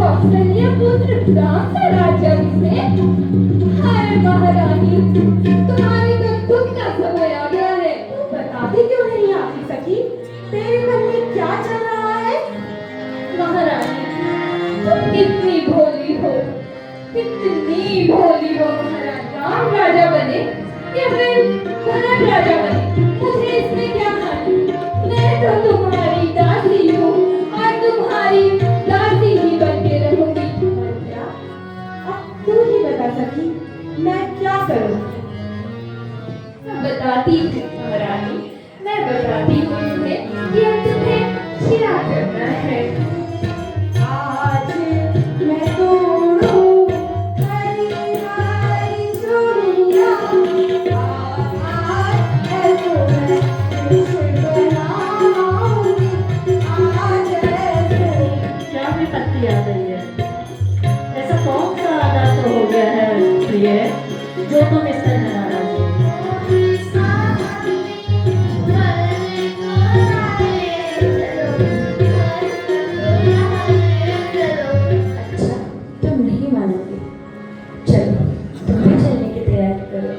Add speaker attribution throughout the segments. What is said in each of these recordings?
Speaker 1: कौशल्य पुत्र राम का राज्याभिषेक। हाय महारानी, तुम्हारे तो दुख का समय आ गया है।
Speaker 2: तू बताती क्यों नहीं आती सखी? तेरे मन में क्या चल रहा है?
Speaker 1: महारानी, तुम कितनी भोली हो, कितनी भोली हो महारानी। राम राजा बने या फिर भरत राजा बने, मुझे इसमें क्या मालूम। मैं तो तुम्हारी दासी हूँ और तुम्हारी दासी ही बन के रहूंगी।
Speaker 2: और क्या? अब तू ही बता सखी, मैं क्या करूं?
Speaker 1: मैं बताती हूँ महारानी, मैं बताती हूँ तुम्हें कि अब तुम्हें क्या करना है।
Speaker 2: आज मैं तोड़ूं हरी हरी चूड़ियां, आज ऐसो मैं इसे बनाऊंगी, आज ऐसो। क्या विपत्ति आ गई है? ऐसा कौन सा आदा तो हो गया है प्रिय, जो तुम इस तरह नाराज हो? अच्छा, तुम नहीं मानोगे। चलो, तुम भी चलने की तैयारी करो।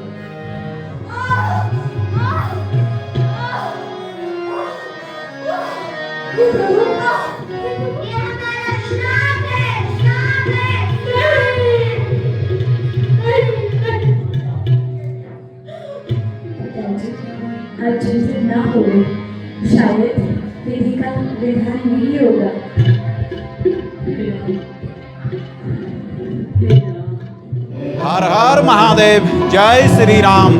Speaker 2: ये प्रभु, ये हमारा श्राप है, श्राप है। पिताजी, आज जिसे ना हो, शायद विधि का विधान नहीं होगा।
Speaker 3: हर हर महादेव, जय श्री राम।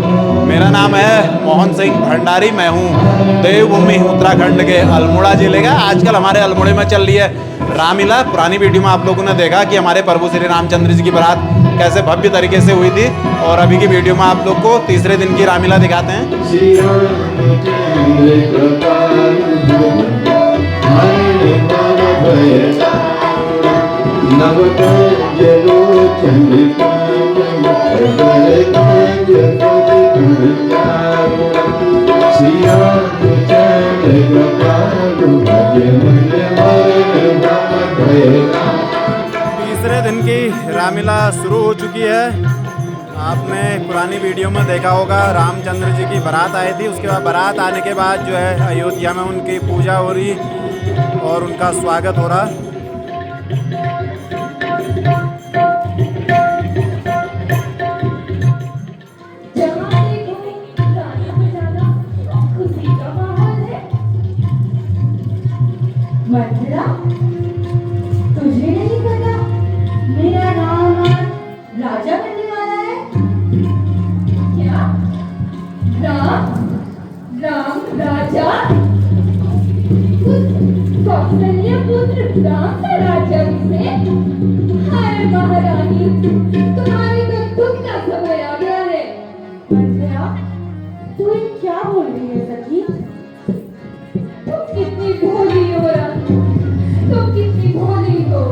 Speaker 3: मेरा नाम है मोहन सिंह भंडारी। मैं हूँ देवभूमि उत्तराखंड के अल्मोड़ा जिले का। आजकल हमारे अल्मोड़े में चल रही है रामलीला। पुरानी वीडियो में आप लोगों ने देखा कि हमारे प्रभु श्री रामचंद्र जी की बारात कैसे भव्य तरीके से हुई थी, और अभी की वीडियो में आप लोग को तीसरे दिन की रामलीला दिखाते हैं। तीसरे दिन की रामलीला शुरू हो चुकी है। आपने पुरानी वीडियो में देखा होगा रामचंद्र जी की बारात आई थी। उसके बाद बारात आने के बाद जो है अयोध्या में उनकी पूजा हो रही और उनका स्वागत हो रहा।
Speaker 1: जहाँ देखो गाना बजाना, खुशी का माहौल है।
Speaker 2: मंथरा, तुझे नहीं पता मेरा राम राजा बनने वाला है?
Speaker 1: क्या? राम राम राजा? कौशल्य पुत्र राम का राज्याभिषेक। हाय महारानी, तुम्हारे तो दुख का समय आ गया है।
Speaker 2: मंथरा, तू ये क्या बोल रही है सखी?
Speaker 1: तुम कितनी भोली हो रानी, तुम कितनी भोली हो।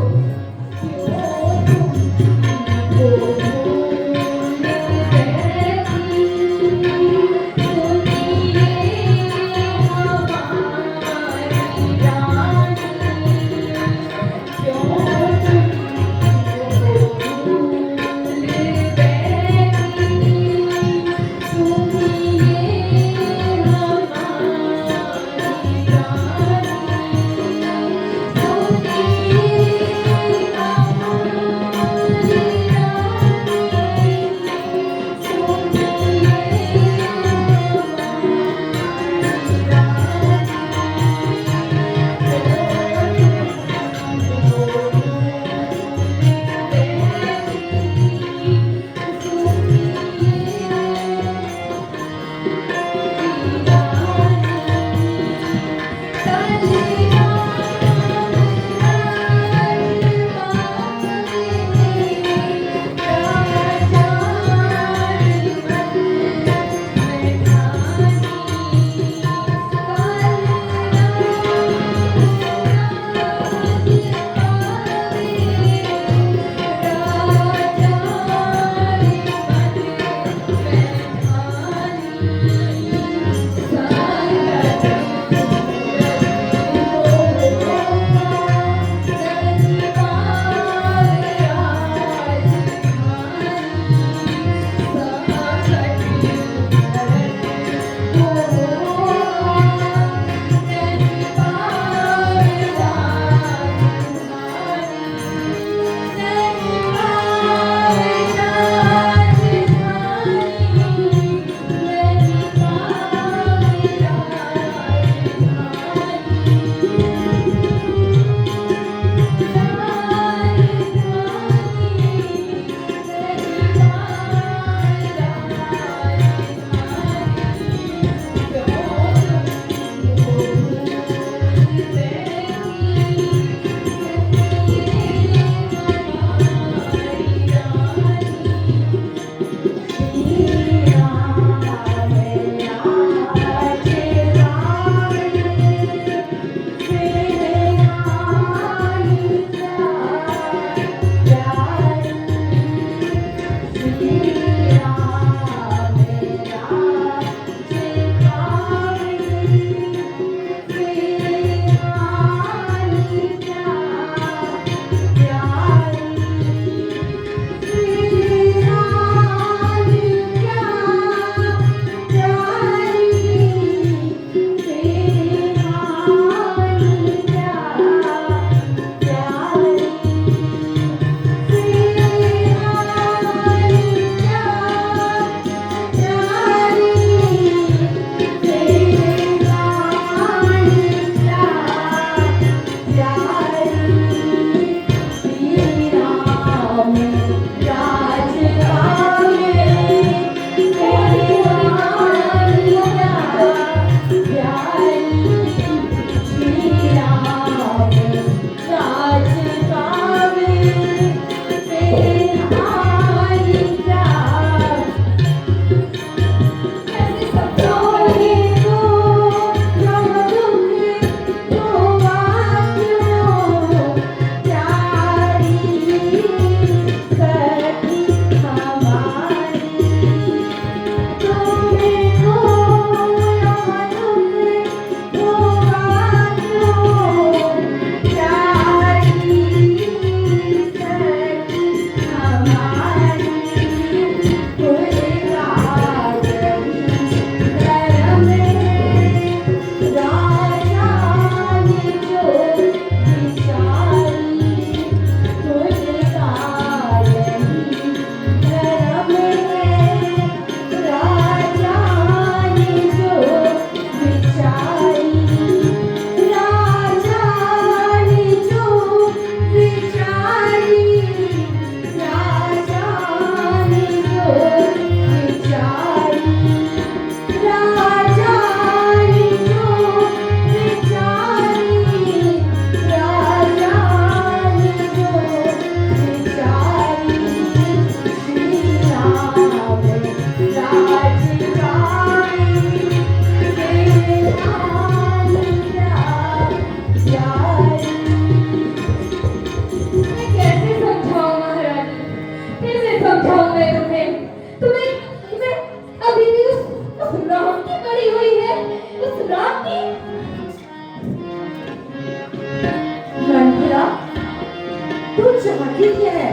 Speaker 2: तू चाहती क्या है,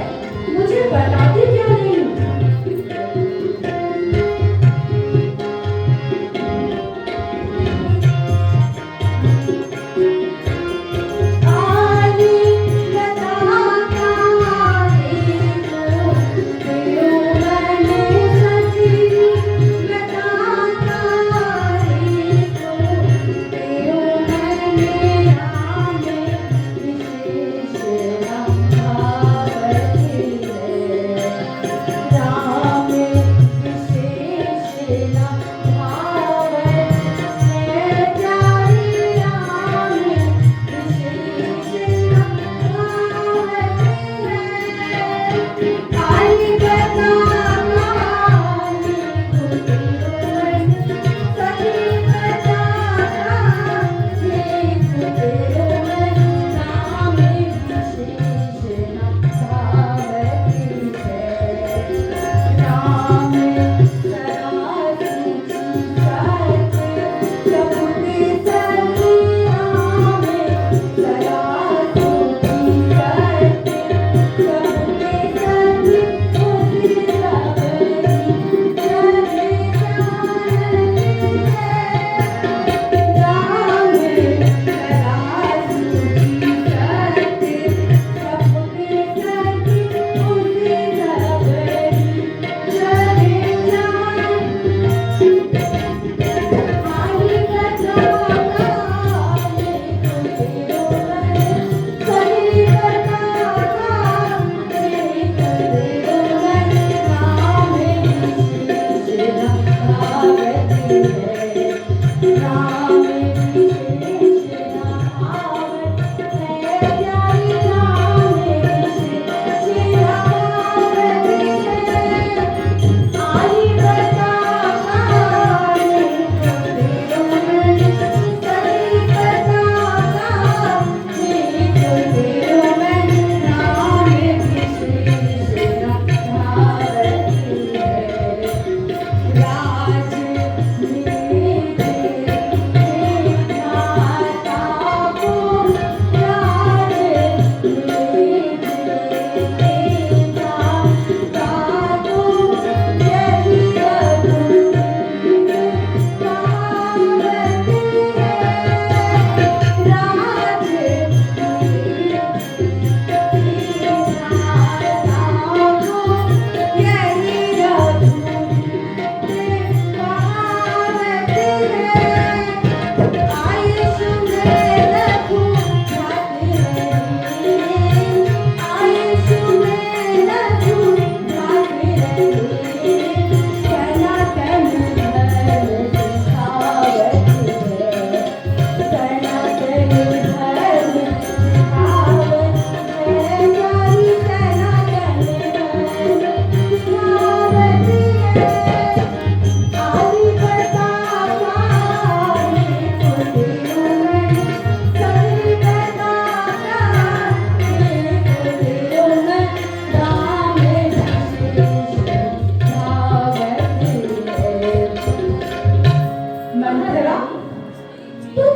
Speaker 2: मुझे बताती क्यों नहीं?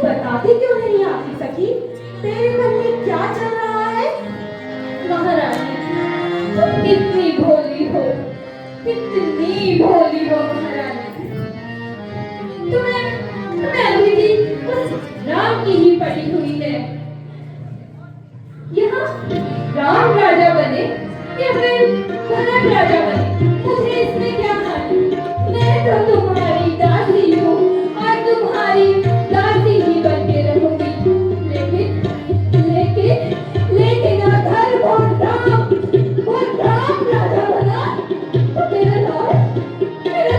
Speaker 2: बताती क्यों नहीं आती सखी? तेरे मन में क्या चल रहा है?
Speaker 1: महारानी, तुम कितनी भोली हो, कितनी भोली हो महारानी। तुम्हें अभी भी बस राम की ही पड़ी हुई है। यहाँ राम राजा बने या फिर भरत राजा बने, मुझे इसमें क्या हानि? मैं तो तुम्हारी दासी हूँ और तुम्हारी दासी ही बन के रहूंगी। लेकिन अगर वो राम राजा बना तो मेरा लाल, मेरा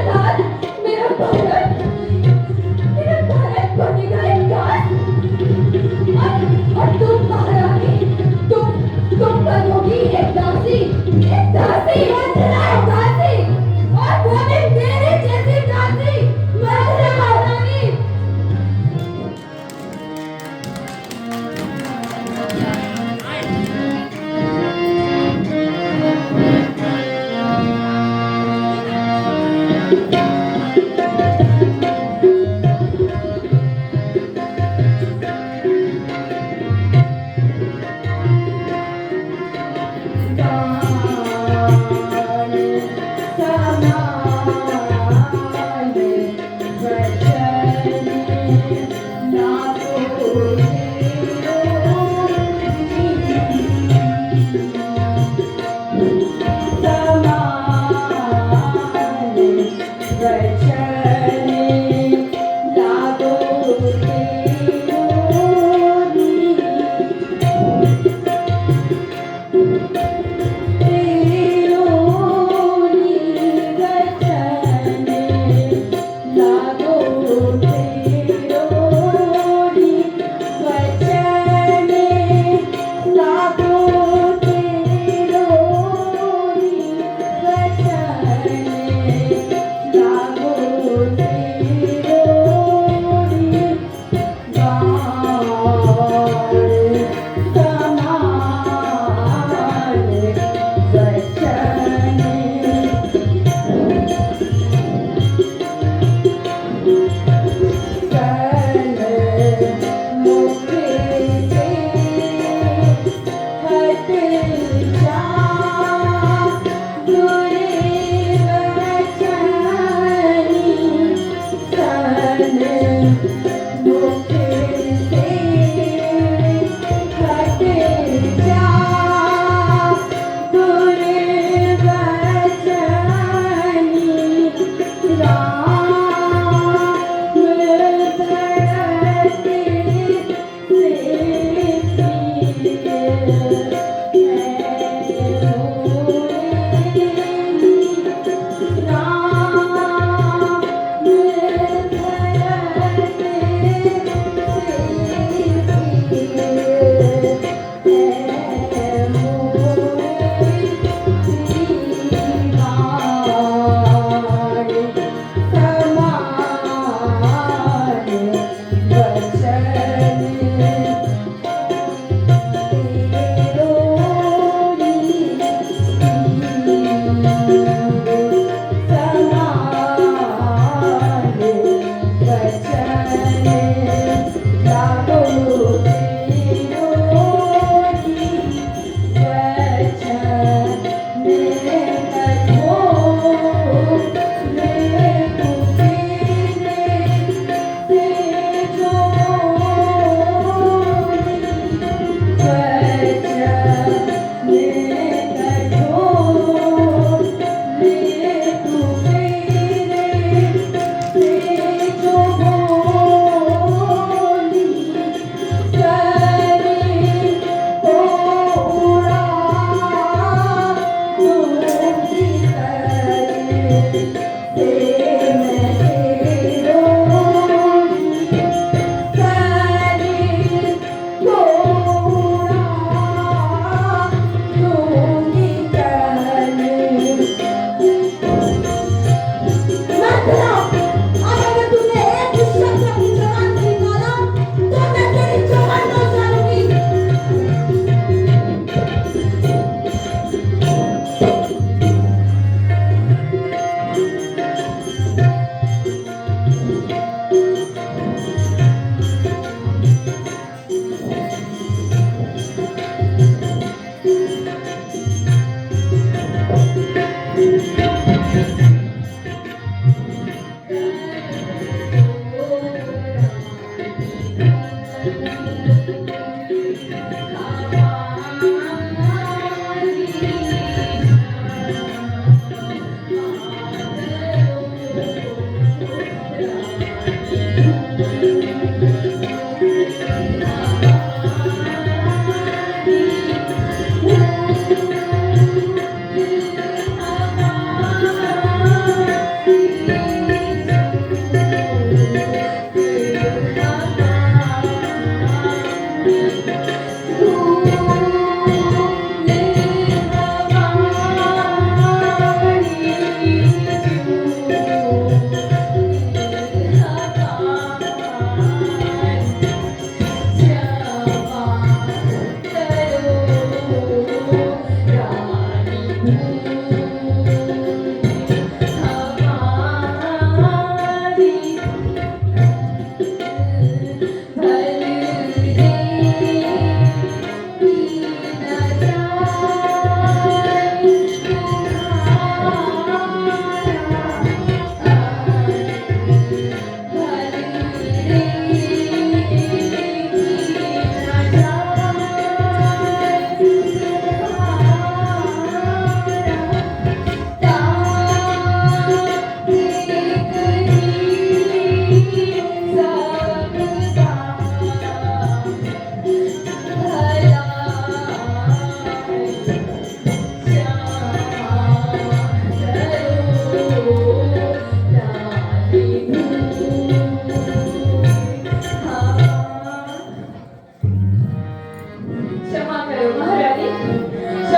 Speaker 1: भारत बनेगा एक दास। और तुम महारानी, तुम बनोगी एक दासी, एक दासी।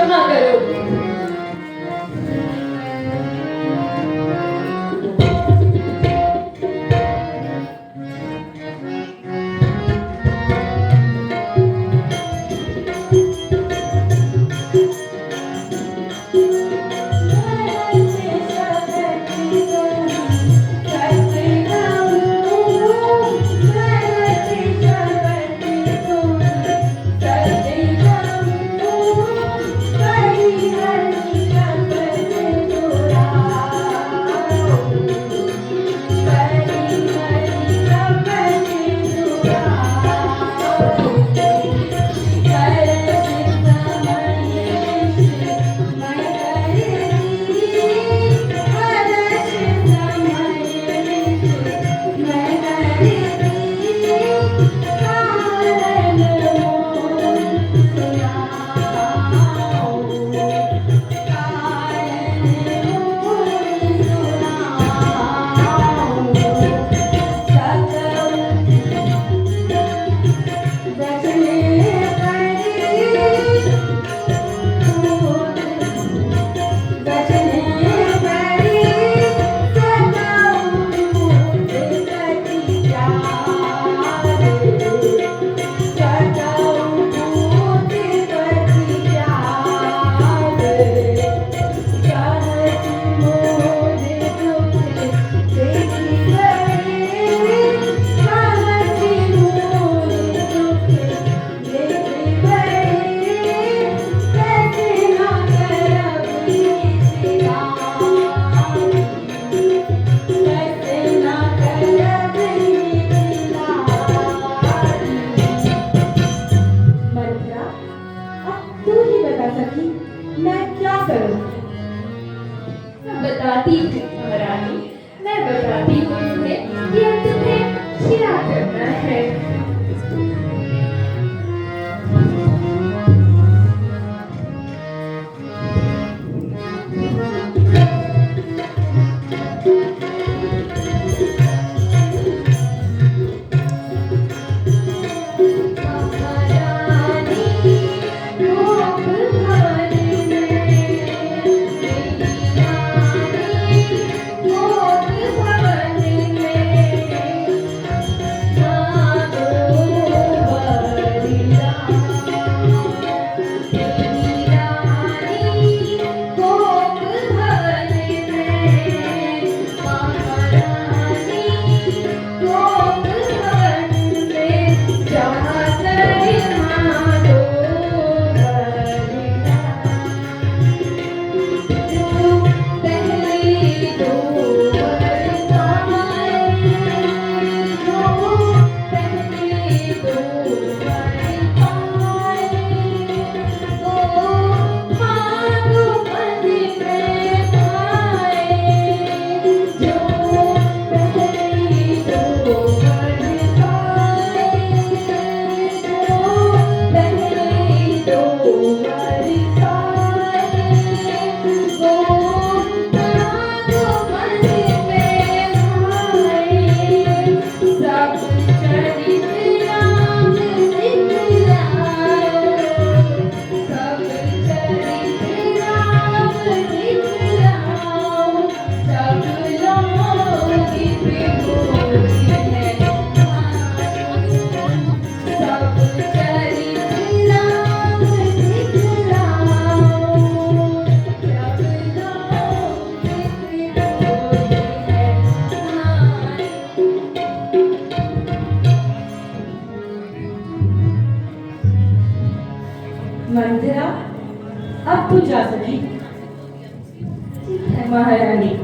Speaker 1: क्षमा करो। बताती हूँ महारानी, मैं बताती हूँ तुम्हें कि अब तुम्हें क्या करना है।
Speaker 2: मंदिरा, अब तू जा सकी।
Speaker 1: ठीक है महारानी।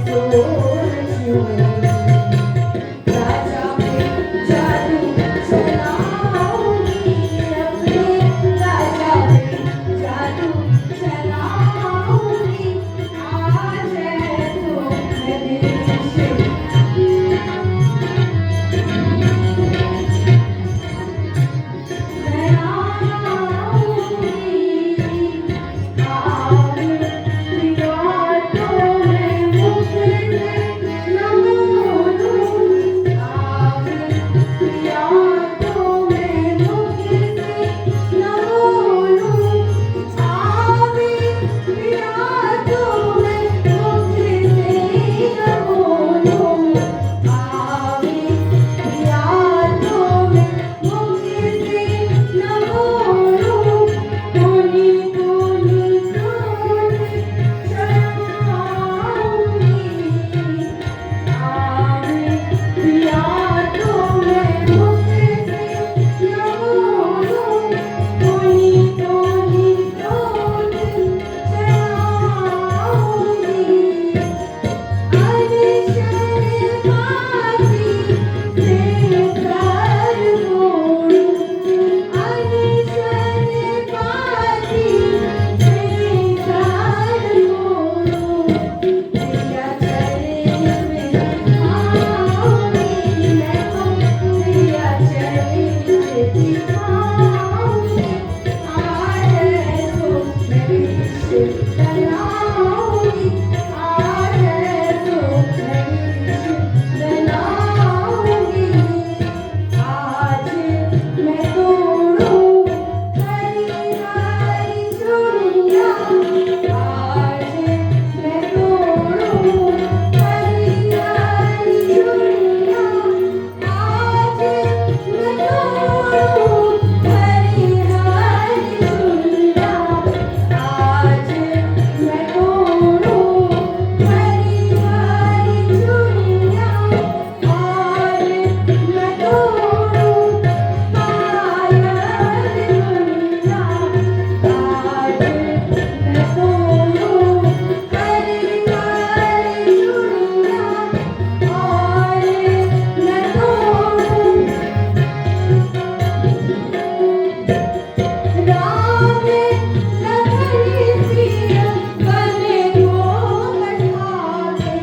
Speaker 2: So बनाऊंगी आज ऐसो नैश बनाऊंगी आज मैं तोड़ूं हरी हरी चूड़ियां आज मैं तोड़ूं हरी हरी चूड़ियां आज मैं तोड़ूं हरी हरी चूड़ियां आज मैं तोड़ूं हरी हरी चूड़ियां आज मैं तोड़ूं पायल दुनिया आज मैं तोड़ूं हरी हरी चूड़ियां और मैं तोड़ूं रात लखनी सी बने को बैठाते रात लखनी सी बने को बैठाते भरत राज दिलाऊंगी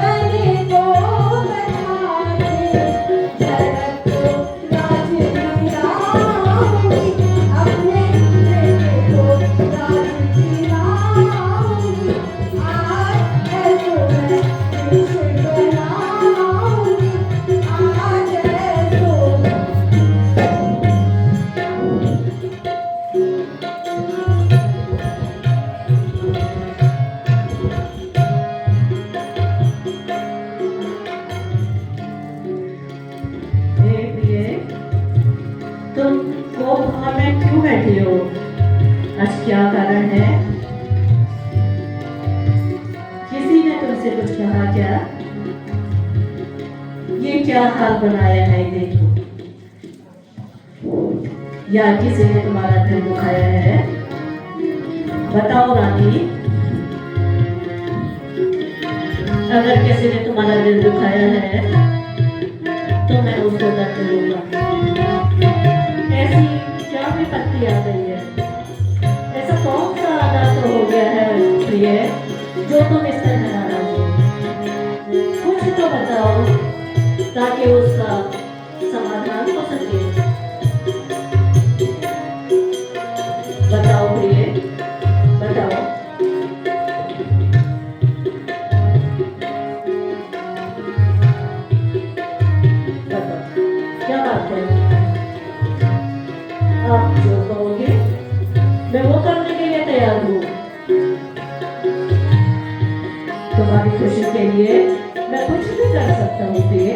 Speaker 2: अपने बेटे को राज दिलाऊंगी आज ऐसो मैं देश बनाऊंगी आज ऐसो हे प्रिय तुम वो भाव में क्यों बैठी हो आज क्या कारण है किसी ने तुमसे कुछ कहा क्या ये क्या हाल बनाया है देखो या किसी ने तुम्हारा दिल दुखाया है बताओ रानी अगर किसी ने तुम्हारा दिल दुखाया है तो मैं उसको दर्द दूंगा ऐसी क्या विपत्ति आ गई है ऐसा कौन सा आदत हो गया है प्रिय जो तुम इस तरह नाराज हो कुछ तो बताओ ताकि उसका समाधान हो सके बताओ प्रिय बताओ बताओ क्या बात है आप जो कहोगे मैं वो करने के लिए तैयार हूँ तुम्हारी खुशी के लिए मैं कुछ भी कर सकता हूँ प्रिय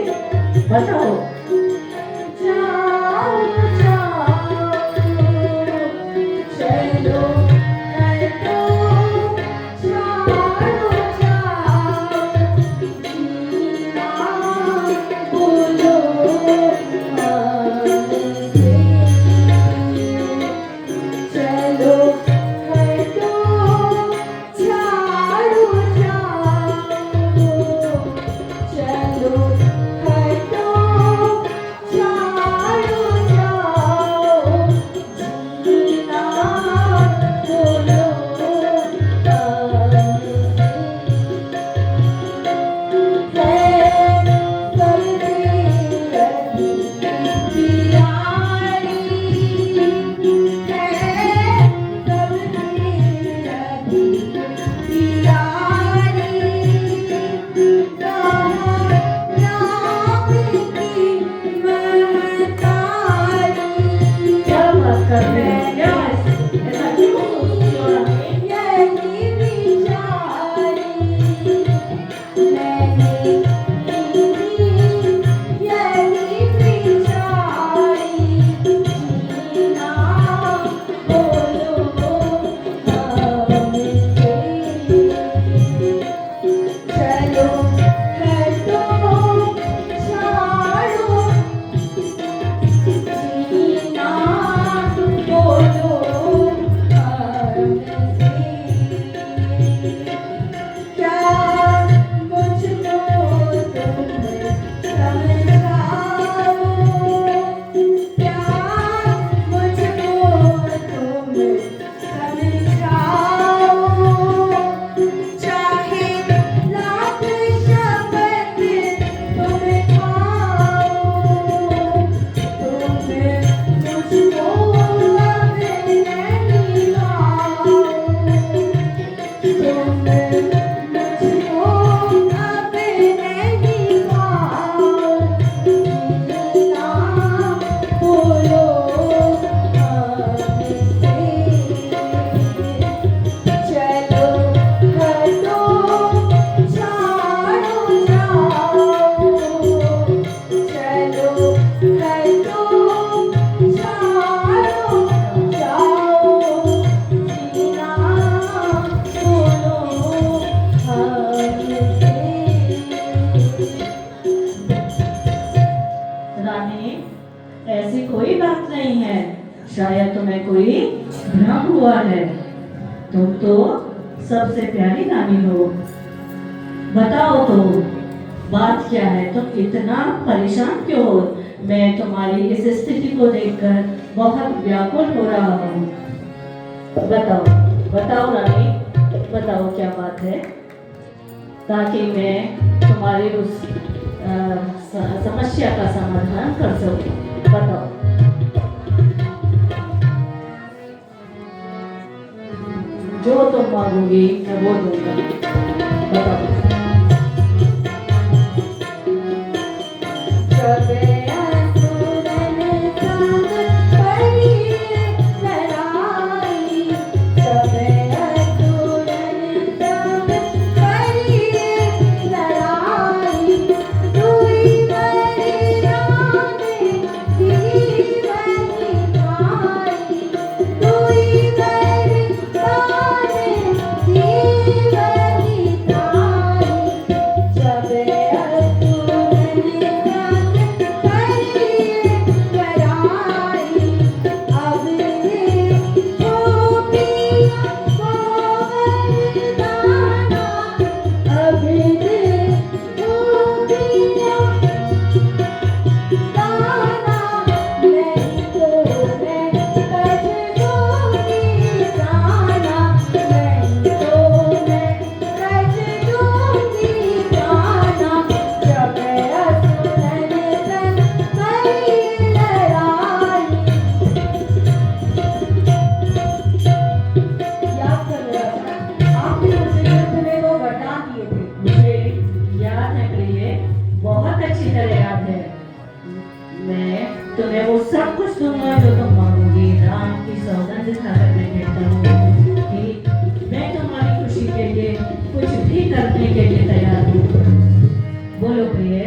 Speaker 2: बताओ जाओ जाओ चलो हटो जाओ जाओ जीना बोलो हमसे चलो हटो जाओ जाओ चलो हटो बोलो कोई भ्रम हुआ है। तुम तो सबसे प्यारी रानी हो। बताओ तो बात क्या है, तुम इतना परेशान क्यों हो? मैं तुम्हारी इस स्थिति को देखकर बहुत व्याकुल हो रहा हूँ। बताओ बताओ रानी, बताओ क्या बात है, ताकि मैं तुम्हारी उस समस्या का समाधान कर सकूं। बताओ। जो तुम मांगोगी मैं वो दूंगा। बताओ। तुम्हें वो सब कुछ दूंगा जो तुम मांगोगी। राम की सौगंध खाकर मैं कहता हूँ कि मैं तुम्हारी खुशी के लिए कुछ भी करने के लिए तैयार हूँ। बोलो प्रिय।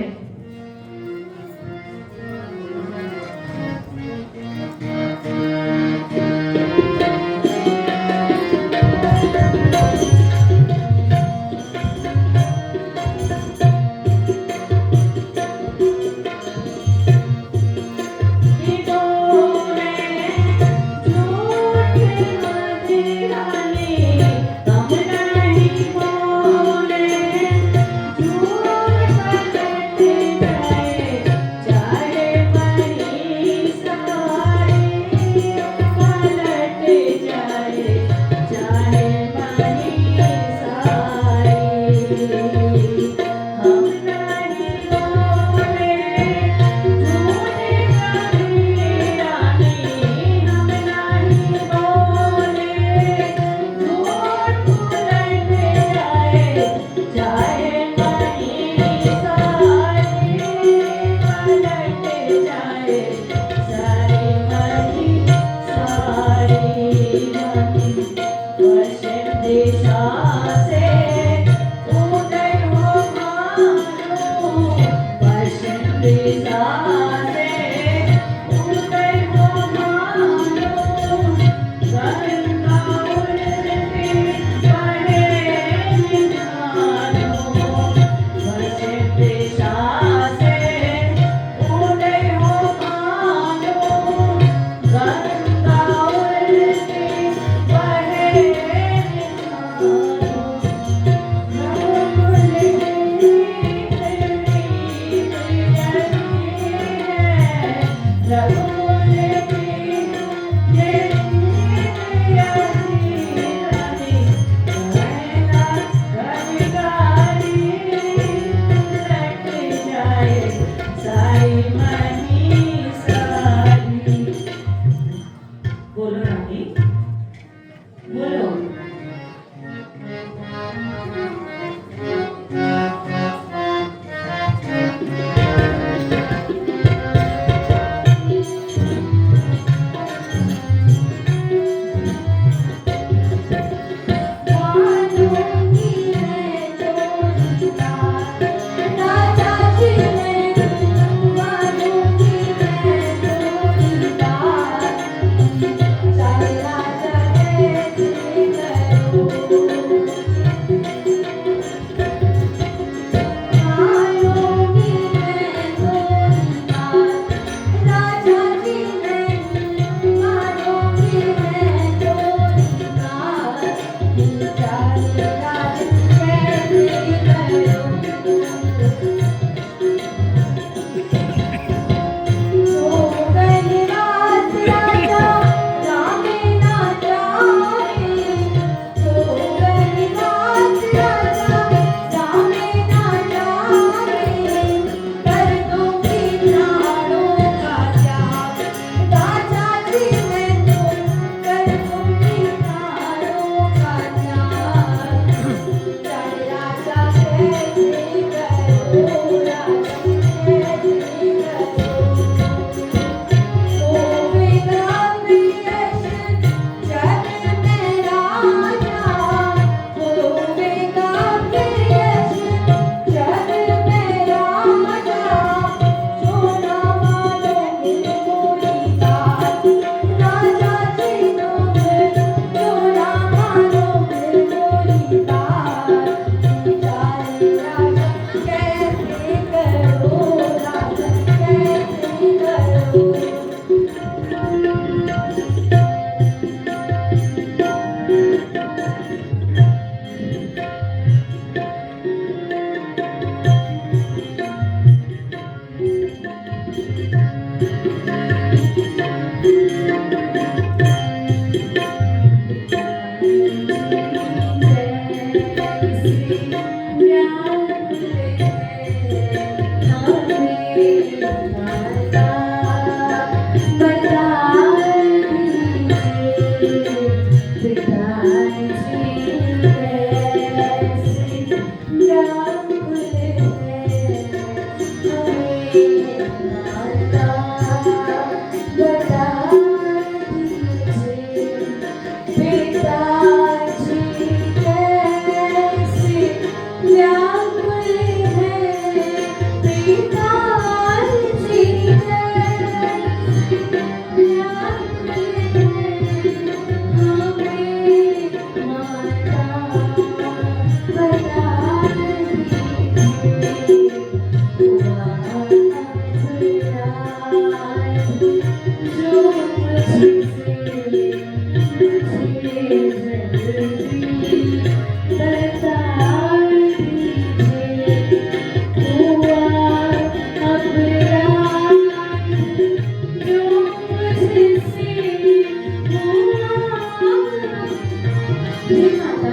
Speaker 1: हे माता,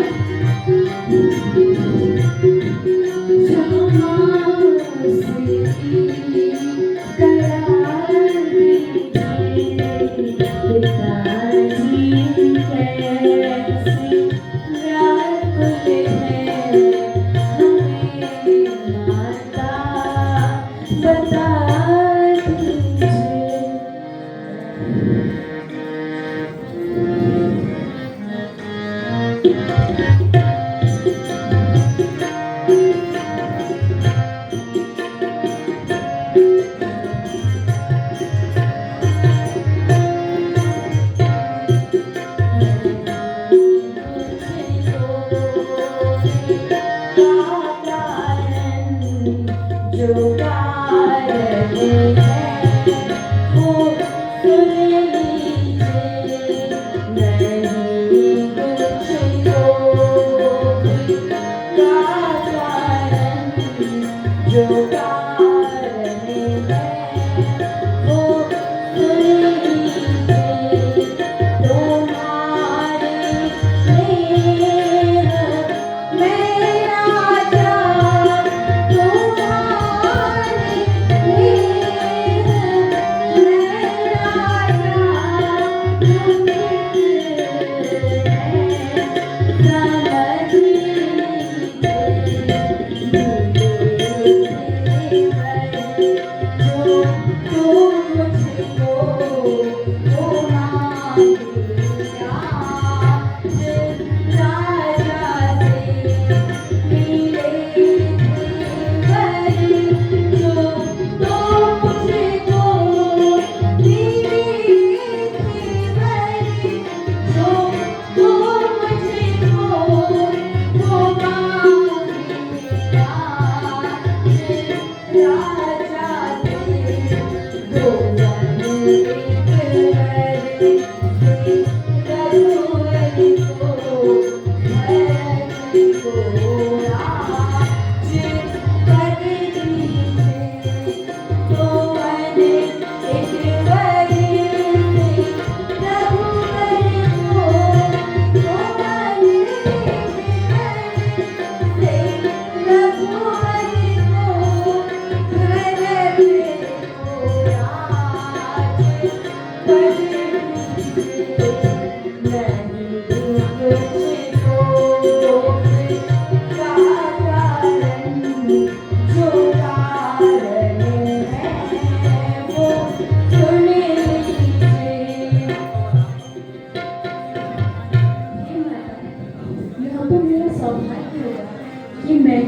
Speaker 1: कि मैं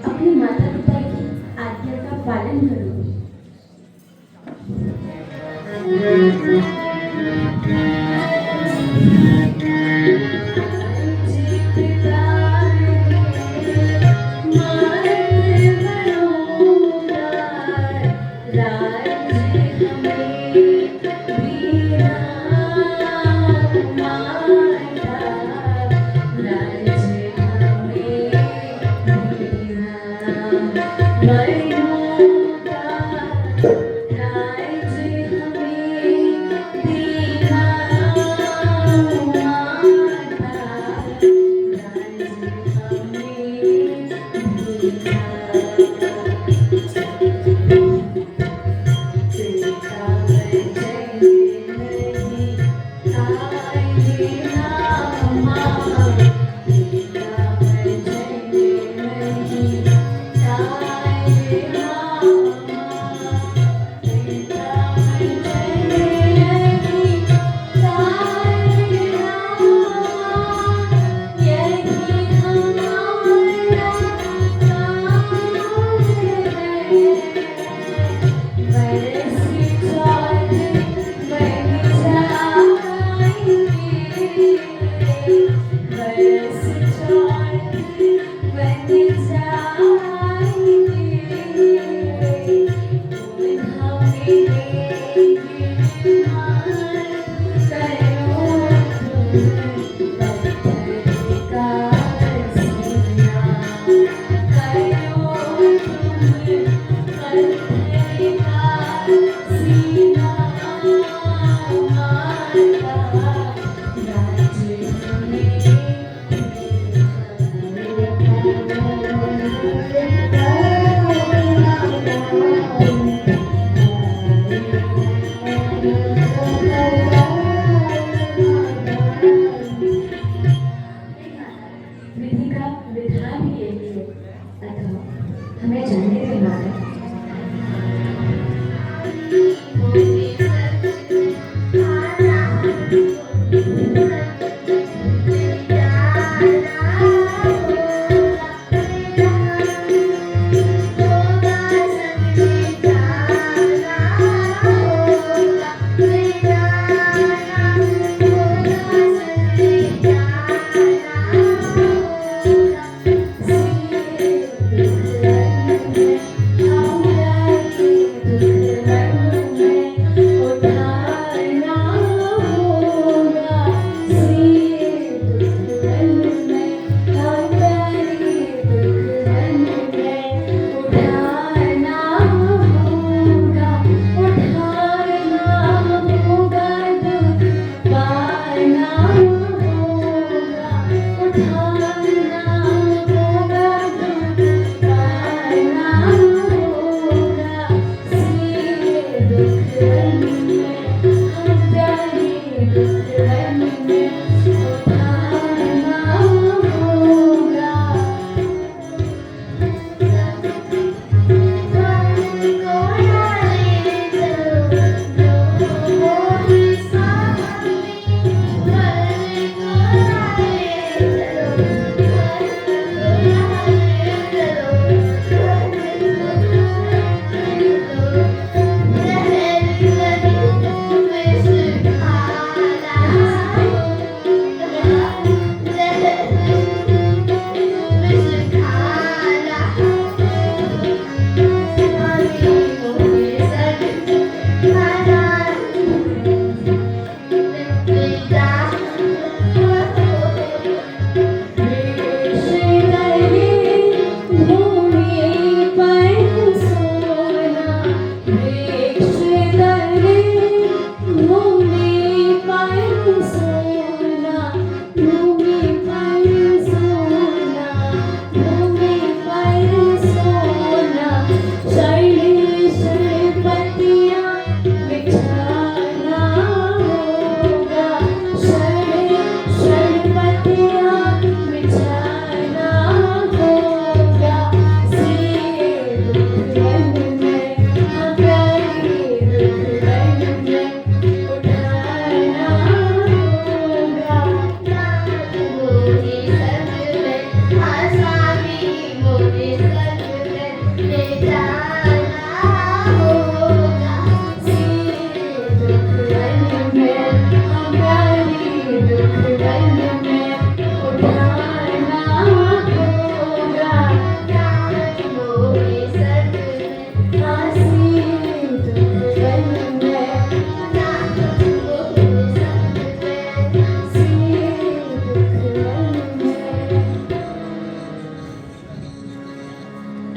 Speaker 1: अपने माता पिता की आज्ञा का पालन करूं।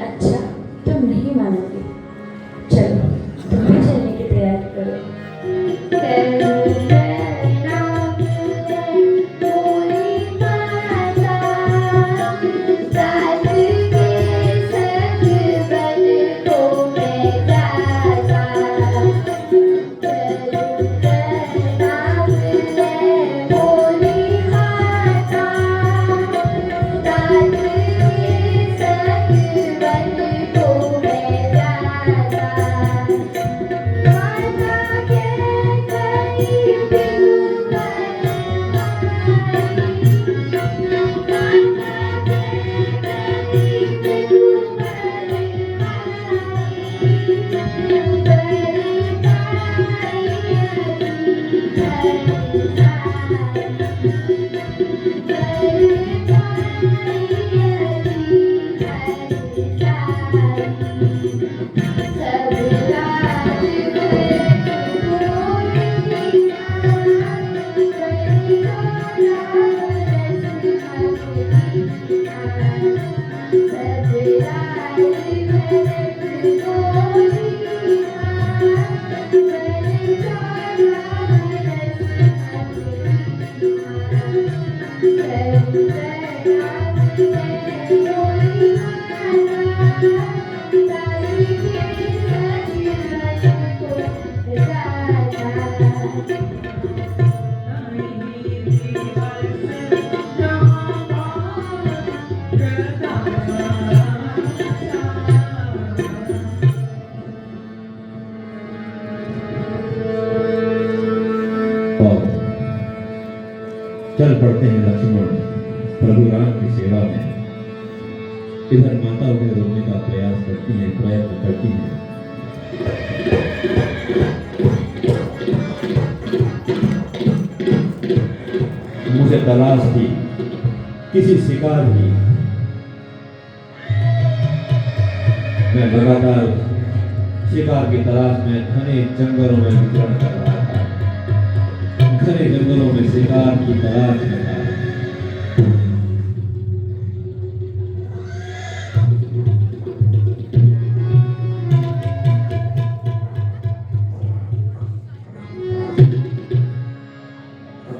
Speaker 1: अच्छा, तुम नहीं मानोगे। चलो, तुम भी चलने की तैयारी करो।
Speaker 4: और चल पड़ते हैं लक्ष्मण प्रभु राम की सेवा में। इधर माता उन्हें रोकने का प्रयास करती है, प्रयत्न करती है। मुझे तलाश थी किसी शिकार की। मैं लगातार शिकार की तलाश में घने जंगलों में विचरण कर रहा था, घने जंगलों में शिकार की तलाश में था।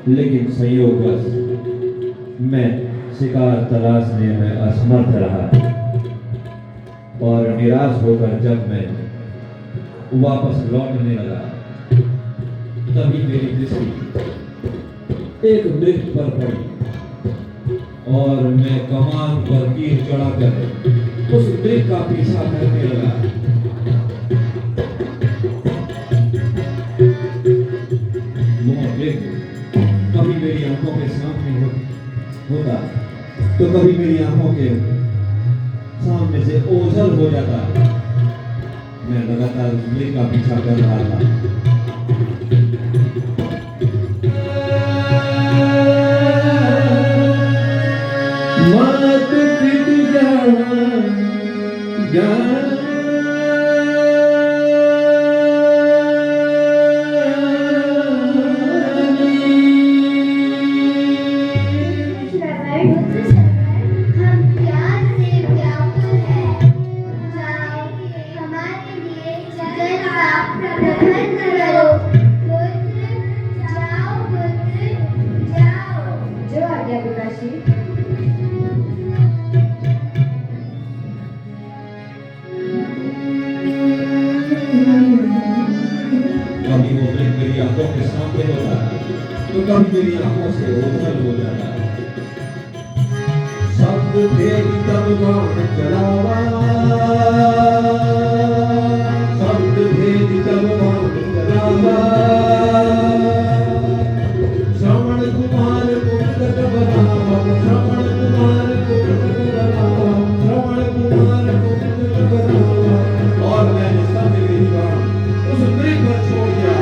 Speaker 4: लेकिन संयोगवश मैं शिकार तलाशने में असमर्थ रहा और निराश होकर जब मैं वापस लौटने लगा तभी मेरी दृष्टि एक मृग पर पड़ी और मैं कमान पर तीर चढ़ाकर उस मृग का पीछा करने लगा। वो मृग कभी मेरी आंखों के सामने होता तो कभी मेरी आंखों के सामने से ओझल हो जाता। मैं लगातार उस मृग का पीछा कर रहा था। मत पिट जा कभी वो मृग मेरी आंखों के सामने होता तो कभी मेरी आंखों से ओझल हो जाता। शब्द भेद तब बाण चलावा, शब्द भेद तब बाण चलावा। श्रवण कुमार कुंडक बनावा, श्रवण कुमार कुंडक बनावा, श्रवण कुमार कुंडक बनावा। और मैंने सब मेरी बाण उस मृग पर छोड़ दिया।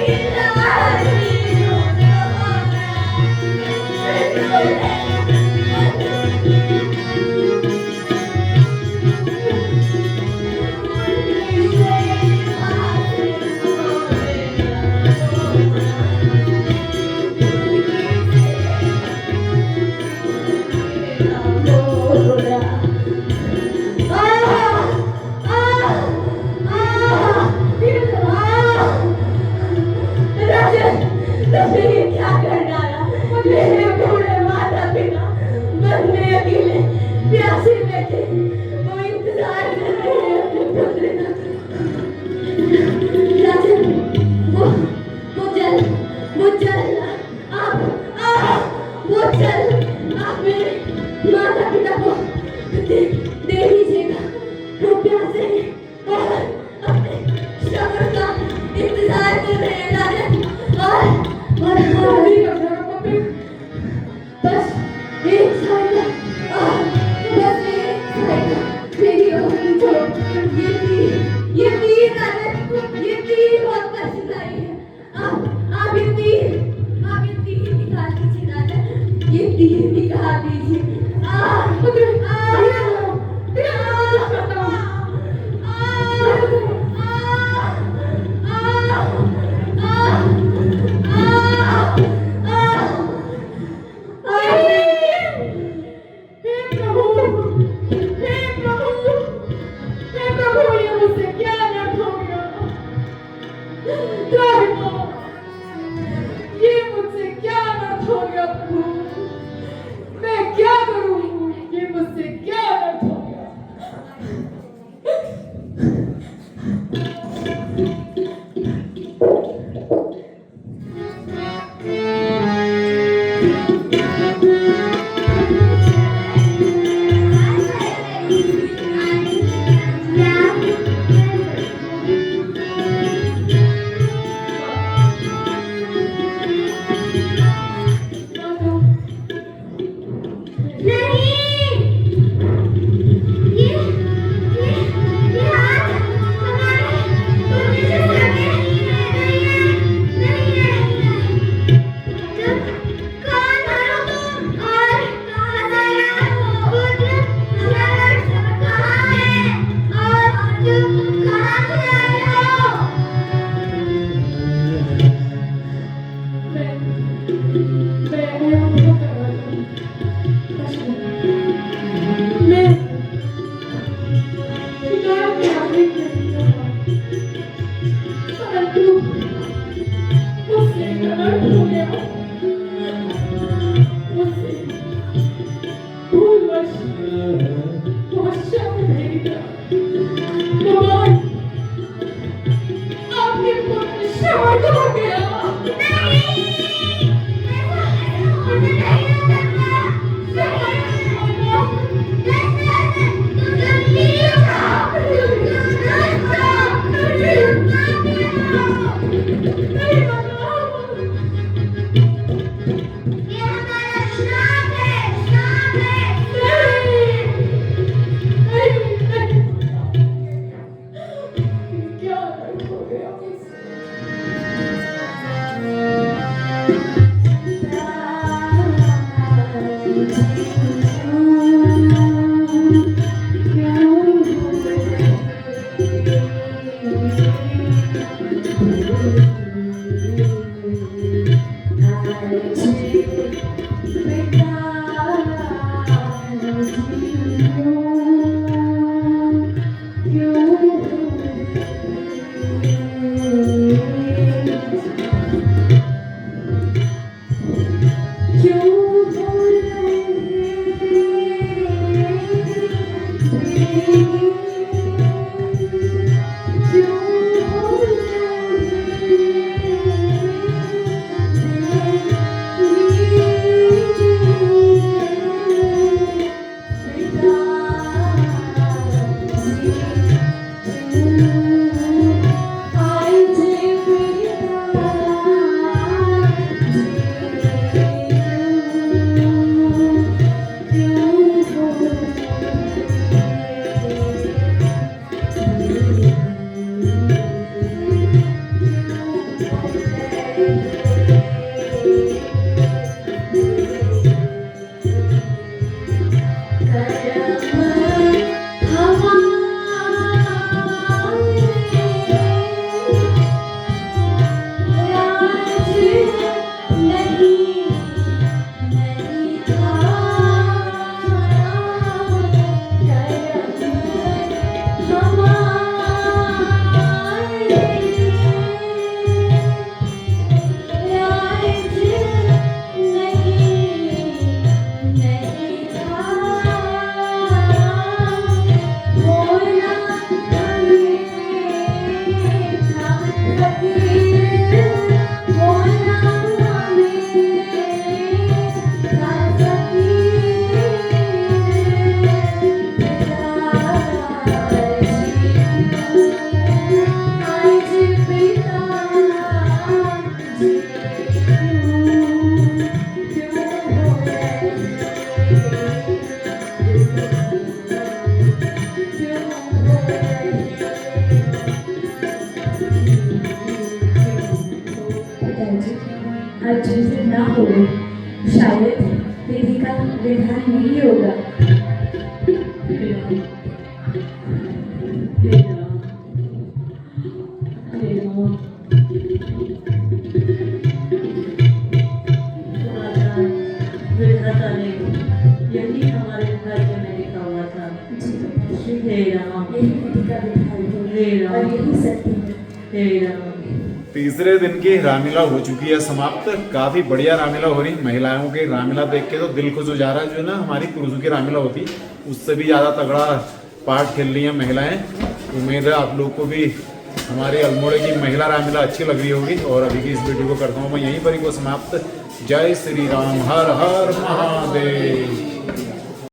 Speaker 1: Yeah. क्षमा कर मेरा क्या हो गया
Speaker 2: आज जिसे ना हो शायद विधि का विधान नहीं होगा। विधाता ने यही हमारे भाग्य में लिखा हुआ था। हे राम, यही विधि का विधान है और यही सत्य है। हे राम।
Speaker 3: तीसरे दिन की रामलीला हो चुकी है समाप्त। काफी बढ़िया रामलीला हो रही। महिलाओं की रामलीला देख के तो दिल खुश हो जा रहा है। जो है ना हमारी पुरुषों की रामलीला होती उससे भी ज्यादा तगड़ा पार्ट खेल रही हैं महिलाएं। उम्मीद है आप लोग को भी हमारे अल्मोड़े की महिला रामलीला अच्छी लग रही होगी। और अभी की इस वीडियो को करता हूँ मैं यहीं पर ही को समाप्त। जय श्री राम, हर हर महादेव।